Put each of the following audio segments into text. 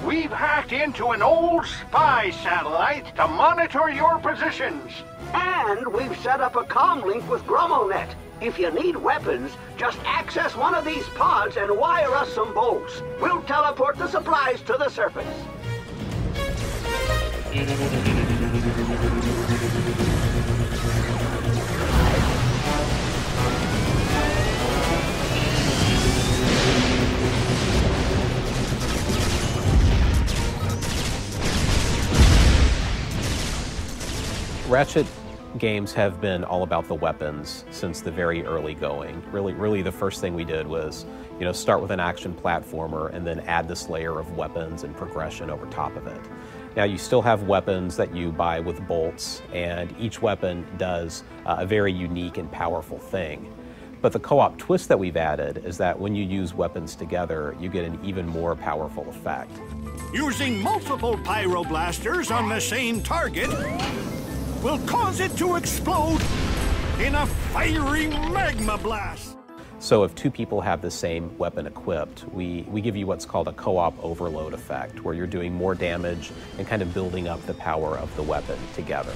We've hacked into an old spy satellite to monitor your positions. And we've set up a comm link with GromoNet. If you need weapons, just access one of these pods and wire us some bolts. We'll teleport the supplies to the surface. Ratchet games have been all about the weapons since the very early going. Really the first thing we did was, start with an action platformer and then add this layer of weapons and progression over top of it. Now you still have weapons that you buy with bolts, and each weapon does a very unique and powerful thing. But the co-op twist that we've added is that when you use weapons together, you get an even more powerful effect. Using multiple pyroblasters on the same target will cause it to explode in a fiery magma blast. So if two people have the same weapon equipped, we give you what's called a co-op overload effect, where you're doing more damage and kind of building up the power of the weapon together.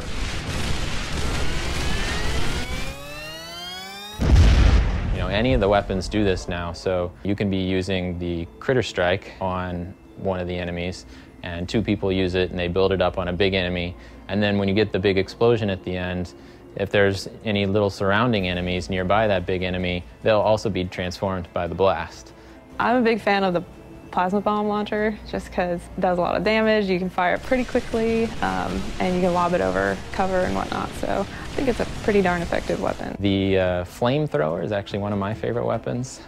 Any of the weapons do this now, so you can be using the critter strike on one of the enemies, and two people use it and they build it up on a big enemy, and then when you get the big explosion at the end, if there's any little surrounding enemies nearby that big enemy, they'll also be transformed by the blast. I'm a big fan of the plasma bomb launcher, just because it does a lot of damage, you can fire it pretty quickly, and you can lob it over cover and whatnot, so I think it's a pretty darn effective weapon. The flamethrower is actually one of my favorite weapons,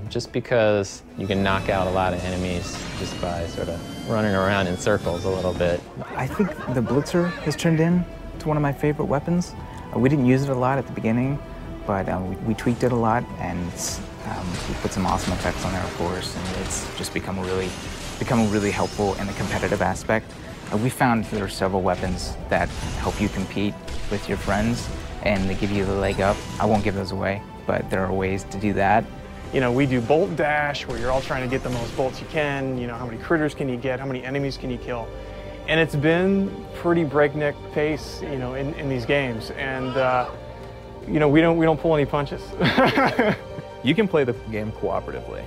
just because you can knock out a lot of enemies just by sort of running around in circles a little bit. I think the Blitzer has turned in to one of my favorite weapons. We didn't use it a lot at the beginning, but we tweaked it a lot, and we put some awesome effects on there, of course, and it's just become really helpful in the competitive aspect. We found there are several weapons that help you compete with your friends, and they give you the leg up. I won't give those away, but there are ways to do that. We do bolt dash, where you're all trying to get the most bolts you can. How many critters can you get? How many enemies can you kill? And it's been pretty breakneck pace, in these games. And, we don't pull any punches. You can play the game cooperatively,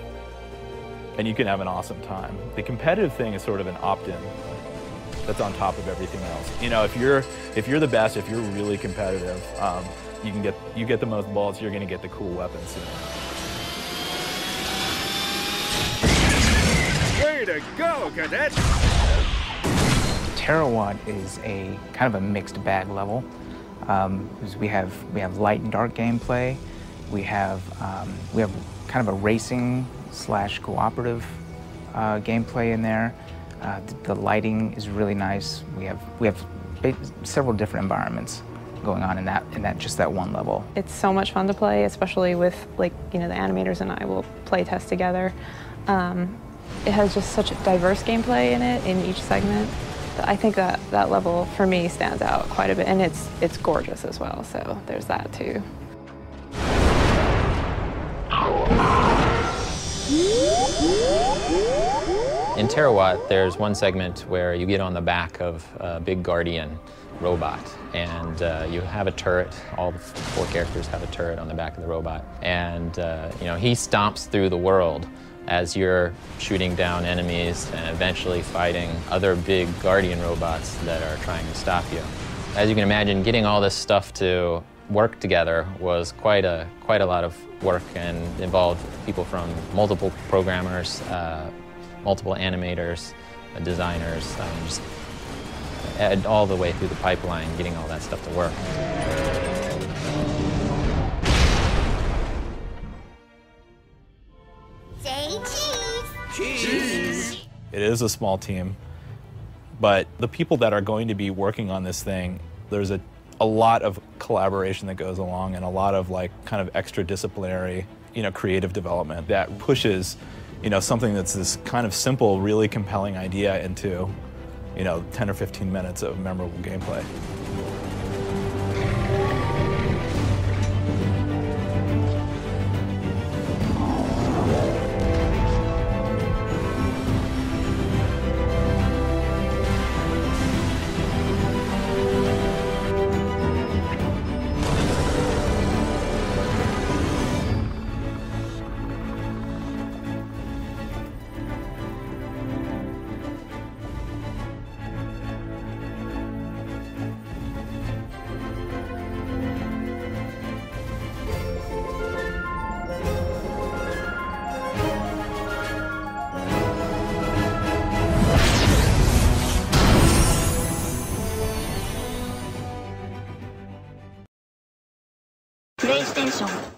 and you can have an awesome time. The competitive thing is sort of an opt-in that's on top of everything else. If you're the best, if you're really competitive, you get the most bolts, you're going to get the cool weapons. Way to go, cadet! Terawatt is a kind of a mixed bag level. We have light and dark gameplay. We have kind of a racing / cooperative gameplay in there. The lighting is really nice. We have several different environments going on in that one level. It's so much fun to play, especially with the animators and I will play test together. It has just such a diverse gameplay in it in each segment. I think that level for me stands out quite a bit, and it's gorgeous as well. So there's that too. In Terawatt, there's one segment where you get on the back of a big Guardian robot, and you have a turret. All the 4 characters have a turret on the back of the robot, and he stomps through the world as you're shooting down enemies and eventually fighting other big Guardian robots that are trying to stop you. As you can imagine, getting all this stuff to work together was quite a lot of work, and involved people from multiple programmers, multiple animators, designers, just all the way through the pipeline, getting all that stuff to work. Say cheese! Cheese! It is a small team, but the people that are going to be working on this thing, there's a lot of collaboration that goes along, and a lot of kind of extra disciplinary, creative development that pushes, something that's this kind of simple, really compelling idea into, 10 or 15 minutes of memorable gameplay. so